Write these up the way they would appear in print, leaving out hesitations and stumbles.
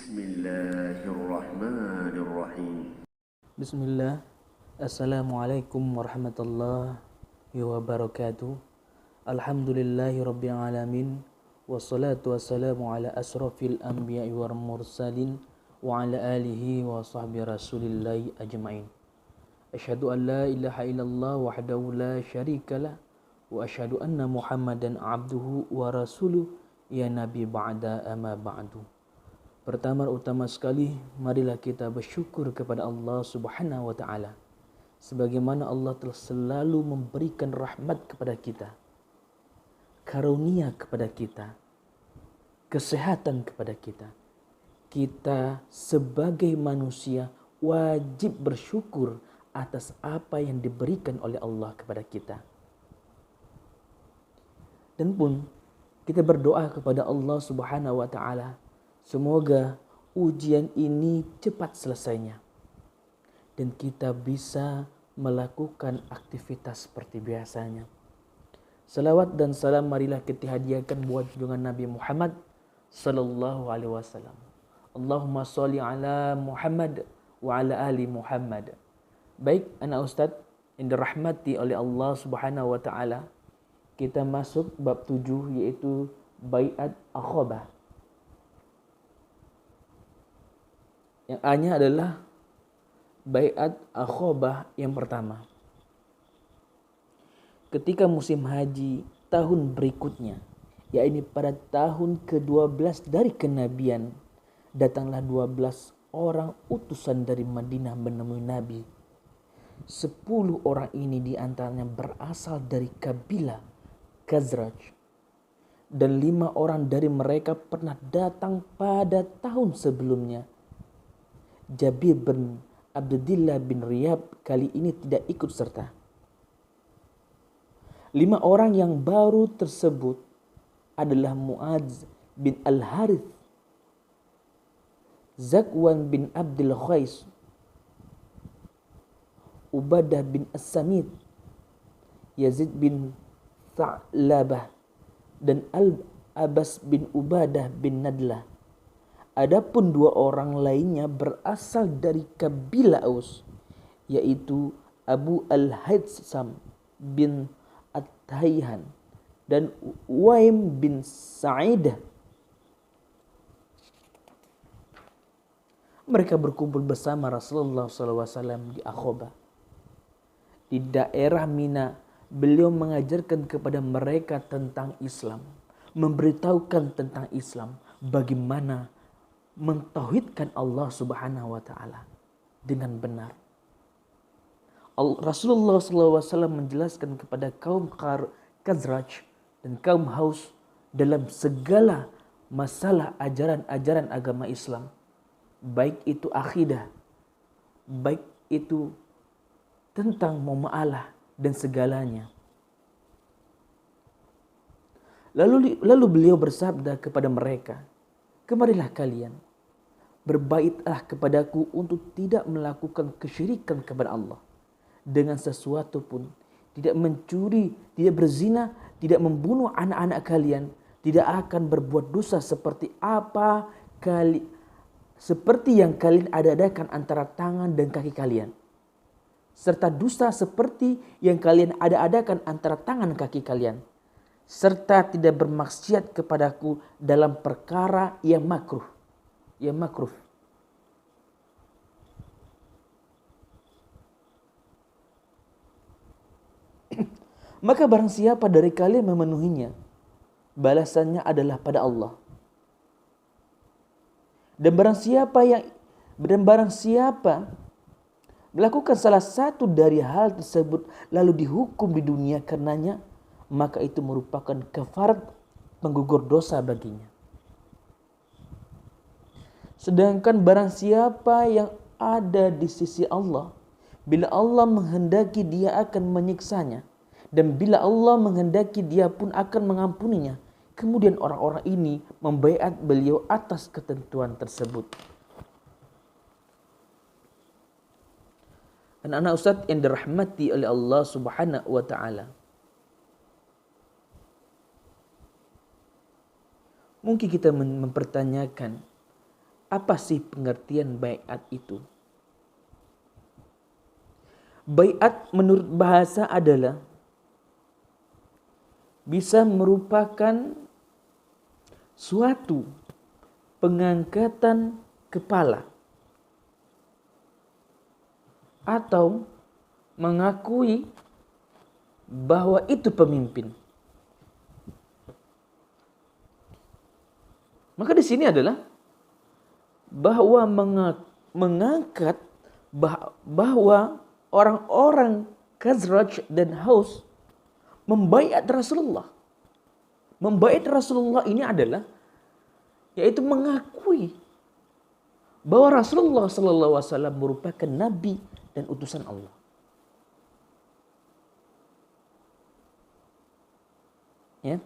Bismillahirrahmanirrahim. Bismillah. Assalamualaikum warahmatullahi wabarakatuh. Alhamdulillahi rabbil alamin. Wassalatu wassalamu ala asrafil anbiya'i wal mursalin wa ala alihi wa sahbihi rasulillahi ajma'in. Asyhadu an la ilaha illallah wahdahu la syarikalah wa asyhadu anna Muhammadan abduhu wa rasuluh ya nabi ba'da amma ba'du. Pertama sekali, marilah kita bersyukur kepada Allah Subhanahu wa taala. Sebagaimana Allah telah selalu memberikan rahmat kepada kita, karunia kepada kita, kesehatan kepada kita. Kita sebagai manusia wajib bersyukur atas apa yang diberikan oleh Allah kepada kita. Dan pun kita berdoa kepada Allah Subhanahu wa taala, semoga ujian ini cepat selesainya dan kita bisa melakukan aktivitas seperti biasanya. Salawat dan salam marilah kita hadiahkan buat junjungan Nabi Muhammad sallallahu alaihi wasallam. Allahumma sholli ala Muhammad wa ala ali Muhammad. Baik anak ustaz yang dirahmati oleh Allah Subhanahu wa taala, kita masuk bab 7 yaitu baiat Aqabah. Yang A-nya adalah baiat Aqabah yang pertama. Ketika musim haji tahun berikutnya, yakni pada tahun ke-12 dari kenabian, datanglah 12 orang utusan dari Madinah menemui Nabi. 10 orang ini diantaranya berasal dari kabilah Khazraj. Dan 5 orang dari mereka pernah datang pada tahun sebelumnya. Jabir bin Abdullah bin Riyab kali ini tidak ikut serta. 5 orang yang baru tersebut adalah Mu'adz bin Al-Harith, Zakwan bin Abdul Khais, Ubadah bin As-Samit, Yazid bin Tha'labah, dan Al-Abbas bin Ubadah bin Nadlah. Adapun 2 orang lainnya berasal dari kabilah Aus, yaitu Abu Al-Haytham bin At-Tayhan dan Uwaim bin Sa'idah. Mereka berkumpul bersama Rasulullah SAW di Aqabah. Di daerah Mina, beliau mengajarkan kepada mereka tentang Islam, memberitahukan tentang Islam, bagaimana mentauhidkan Allah Subhanahu wa taala dengan benar. Rasulullah SAW menjelaskan kepada kaum Khazraj dan kaum Aus dalam segala masalah ajaran-ajaran agama Islam, baik itu akidah, baik itu tentang muamalah dan segalanya. Lalu beliau bersabda kepada mereka, "Kemarilah kalian, berbaitlah kepadaku untuk tidak melakukan kesyirikan kepada Allah dengan sesuatu pun, tidak mencuri, tidak berzina, tidak membunuh anak-anak kalian, tidak akan berbuat dosa seperti yang kalian ada-adakan antara tangan dan kaki kalian, serta dusta seperti yang kalian ada-adakan antara tangan kaki kalian, serta tidak bermaksiat kepadaku dalam perkara yang makruh." Maka barang siapa dari kalian memenuhinya, balasannya adalah pada Allah. Dan barang siapa melakukan salah satu dari hal tersebut lalu dihukum di dunia karenanya, maka itu merupakan kafarat penggugur dosa baginya. Sedangkan barang siapa yang ada di sisi Allah, bila Allah menghendaki dia akan menyiksanya, dan bila Allah menghendaki dia pun akan mengampuninya. Kemudian orang-orang ini membaiat beliau atas ketentuan tersebut. Anak-anak ustaz yang dirahmati oleh Allah Subhanahu wa taala. Mungkin kita mempertanyakan, Apa sih pengertian baiat itu? Baiat menurut bahasa adalah bisa merupakan suatu pengangkatan kepala atau mengakui bahwa itu pemimpin. Maka di sini adalah bahwa mengangkat bahwa orang-orang Khazraj dan Aus membaiat Rasulullah. Membaiat Rasulullah ini adalah yaitu mengakui bahwa Rasulullah SAW merupakan nabi dan utusan Allah. Ya,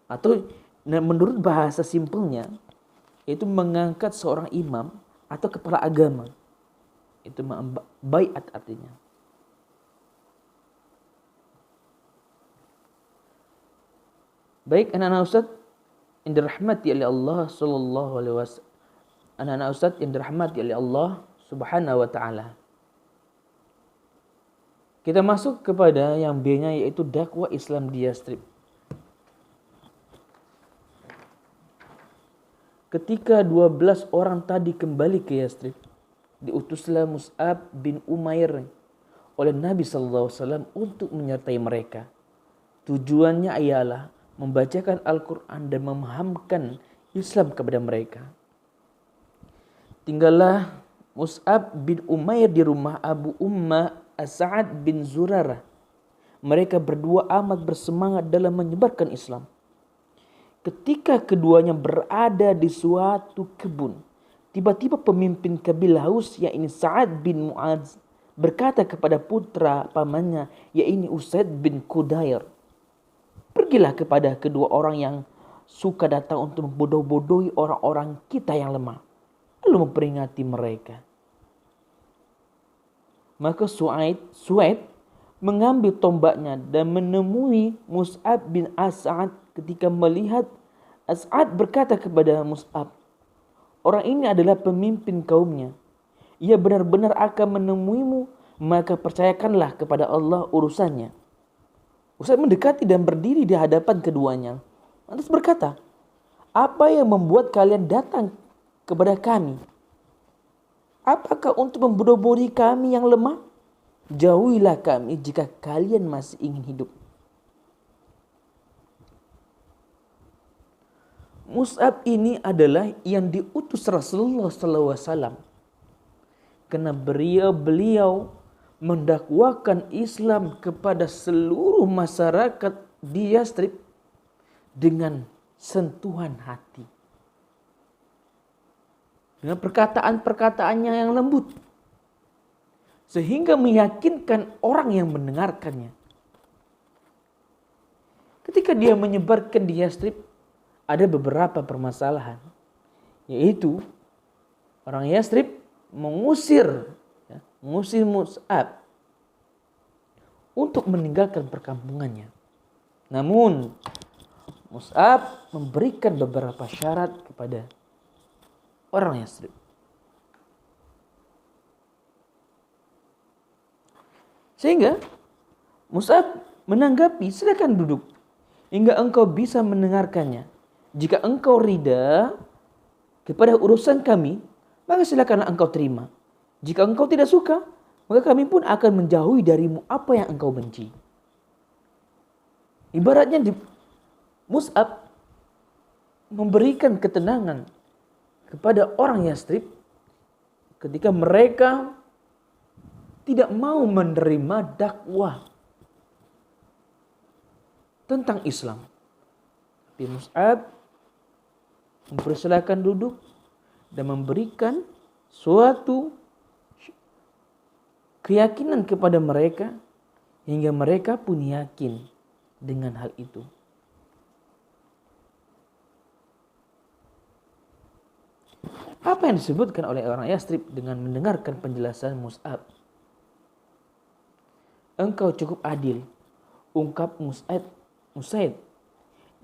atau menurut bahasa simpelnya yaitu mengangkat seorang imam atau kepala agama. Itu baiat artinya. Baik anak-anak Ustaz yang dirahmati oleh Allah sallallahu alaihi wasallam. Anak-anak Ustaz yang dirahmati oleh Allah Subhanahu wa taala. Kita masuk kepada yang B-nya yaitu dakwah Islam di Yastrib. Ketika 12 orang tadi kembali ke Yastrib, diutuslah Mus'ab bin Umair oleh Nabi SAW untuk menyertai mereka. Tujuannya ialah membacakan Al-Quran dan memahamkan Islam kepada mereka. Tinggallah Mus'ab bin Umair di rumah Abu Ummah As-Sa'ad bin Zurarah. Mereka berdua amat bersemangat dalam menyebarkan Islam. Ketika keduanya berada di suatu kebun, tiba-tiba pemimpin kabilah Aus yaitu Sa'ad bin Mu'adz berkata kepada putra pamannya yaitu Usaid bin Qudair, "Pergilah kepada kedua orang yang suka datang untuk membodoh-bodohi orang-orang kita yang lemah, lalu memperingati mereka." Maka Suaid mengambil tombaknya dan menemui Mus'ab bin As-Sa'ad. Ketika melihat As-Sa'ad berkata kepada Mus'ab, "Orang ini adalah pemimpin kaumnya. Ia benar-benar akan menemuimu, maka percayakanlah kepada Allah urusannya." Usaid mendekati dan berdiri di hadapan keduanya. Lantas berkata, "Apa yang membuat kalian datang kepada kami? Apakah untuk membodoh-bodohi kami yang lemah? Jauhilah kami jika kalian masih ingin hidup." Mus'ab ini adalah yang diutus Rasulullah SAW. Karena beliau mendakwakan Islam kepada seluruh masyarakat di Yastrib dengan sentuhan hati. Dengan perkataan-perkataannya yang lembut. Sehingga meyakinkan orang yang mendengarkannya. Ketika dia menyebarkan di Yastrib, ada beberapa permasalahan. Yaitu orang Yastrib mengusir Mus'ab untuk meninggalkan perkampungannya. Namun Mus'ab memberikan beberapa syarat kepada orang Yastrib. Sehingga Mus'ab menanggapi, "Silakan duduk hingga engkau bisa mendengarkannya. Jika engkau rida kepada urusan kami, maka silakanlah engkau terima. Jika engkau tidak suka, maka kami pun akan menjauhi darimu apa yang engkau benci." Ibaratnya Mus'ab memberikan ketenangan kepada orang Yastrib ketika mereka tidak mau menerima dakwah tentang Islam. Tapi Mus'ab mempersilakan duduk dan memberikan suatu keyakinan kepada mereka hingga mereka pun yakin dengan hal itu. Apa yang disebutkan oleh orang Yastrib dengan mendengarkan penjelasan Mus'ab? "Engkau cukup adil," ungkap Usaid.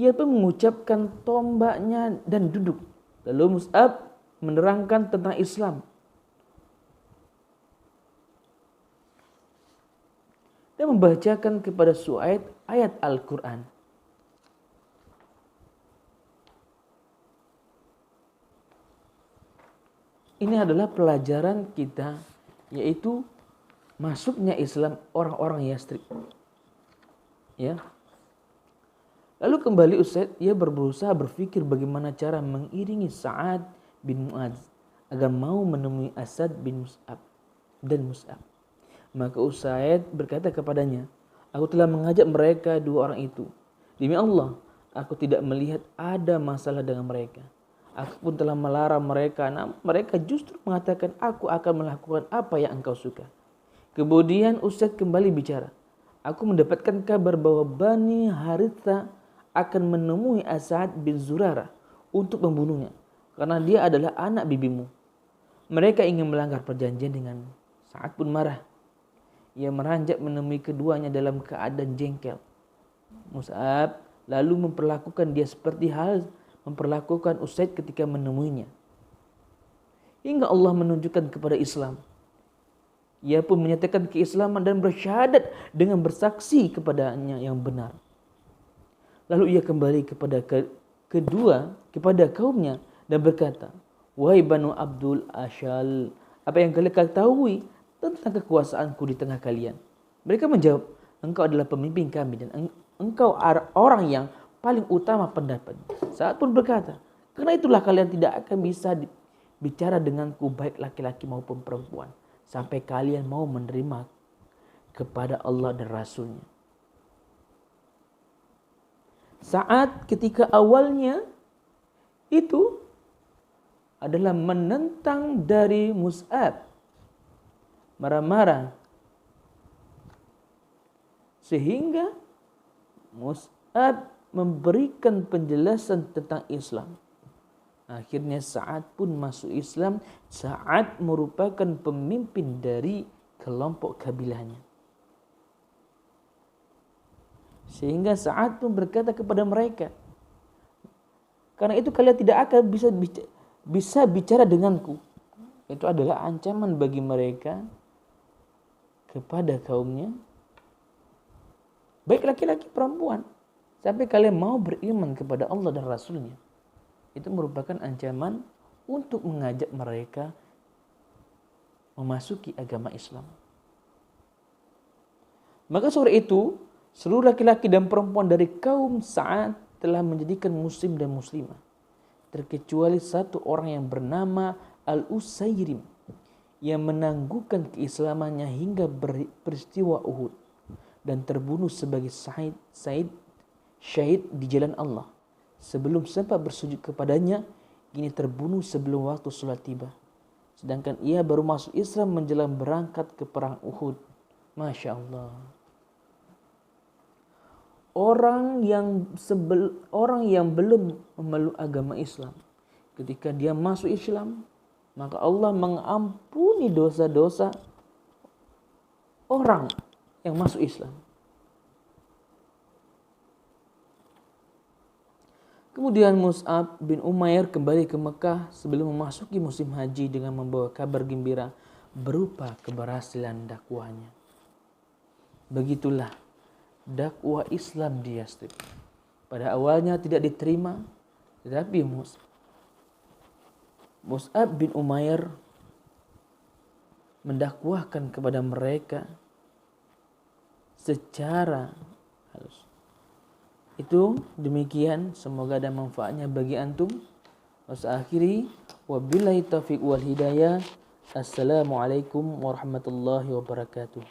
Ia pun mengucapkan tombaknya dan duduk. Lalu Mus'ab menerangkan tentang Islam. Dan membacakan kepada Su'aid ayat Al-Quran. Ini adalah pelajaran kita, yaitu masuknya Islam orang-orang Yathrib. Ya. Lalu kembali Usaid, ia berusaha berpikir bagaimana cara mengiringi Sa'ad bin Mu'adz agar mau menemui Asad bin Mus'ab dan Mus'ab. Maka Usaid berkata kepadanya, aku telah mengajak mereka dua orang itu. Demi Allah, aku tidak melihat ada masalah dengan mereka. Aku pun telah melarang mereka, namun mereka justru mengatakan aku akan melakukan apa yang engkau suka. Kemudian Usaid kembali bicara. Aku mendapatkan kabar bahwa Bani Haritha akan menemui Asad bin Zurarah untuk membunuhnya, karena dia adalah anak bibimu. Mereka ingin melanggar perjanjian denganmu. Sa'ad pun marah. Ia meranjak menemui keduanya dalam keadaan jengkel. Mus'ab lalu memperlakukan dia seperti hal memperlakukan Usaid ketika menemuinya. Hingga Allah menunjukkan kepada Islam. Ia pun menyatakan keislaman dan bersyahadat dengan bersaksi kepadanya yang benar. Lalu ia kembali kepada kaumnya dan berkata, wahai Banu Abdul Ashal, apa yang kalian ketahui tentang kekuasaanku di tengah kalian? Mereka menjawab, engkau adalah pemimpin kami dan engkau orang yang paling utama pendapat. Sa'ad pun berkata, karena itulah kalian tidak akan bisa bicara denganku baik laki-laki maupun perempuan sampai kalian mau menerima kepada Allah dan Rasulnya. Sa'ad ketika awalnya itu adalah menentang dari Mus'ab, marah-marah, sehingga Mus'ab memberikan penjelasan tentang Islam. Akhirnya Sa'ad pun masuk Islam. Sa'ad merupakan pemimpin dari kelompok kabilahnya. Sehingga Sa'ad pun berkata kepada mereka, karena itu kalian tidak akan bisa bicara denganku. Itu adalah ancaman bagi mereka kepada kaumnya, baik laki-laki perempuan, sampai kalian mau beriman kepada Allah dan Rasulnya. Itu merupakan ancaman untuk mengajak mereka memasuki agama Islam. Maka sore itu, seluruh laki-laki dan perempuan dari kaum Sa'ad telah menjadikan muslim dan muslimah, terkecuali satu orang yang bernama Al-Usairim yang menangguhkan keislamannya hingga peristiwa Uhud dan terbunuh sebagai syahid di jalan Allah. Sebelum sempat bersujud kepadanya, kini terbunuh sebelum waktu sholat tiba. Sedangkan ia baru masuk Islam menjelang berangkat ke perang Uhud. Masya Allah. Orang yang belum memeluk agama Islam, ketika dia masuk Islam, maka Allah mengampuni dosa-dosa orang yang masuk Islam. Kemudian Mus'ab bin Umair kembali ke Mekah sebelum memasuki musim haji dengan membawa kabar gembira berupa keberhasilan dakwahnya. Begitulah dakwah Islam di Yathrib. Pada awalnya tidak diterima, tetapi Mus'ab bin Umair mendakwahkan kepada mereka secara halus. Itu demikian, semoga ada manfaatnya bagi antum. Akhiri wabillahi taufiq wal hidayah. Assalamualaikum warahmatullahi wabarakatuh.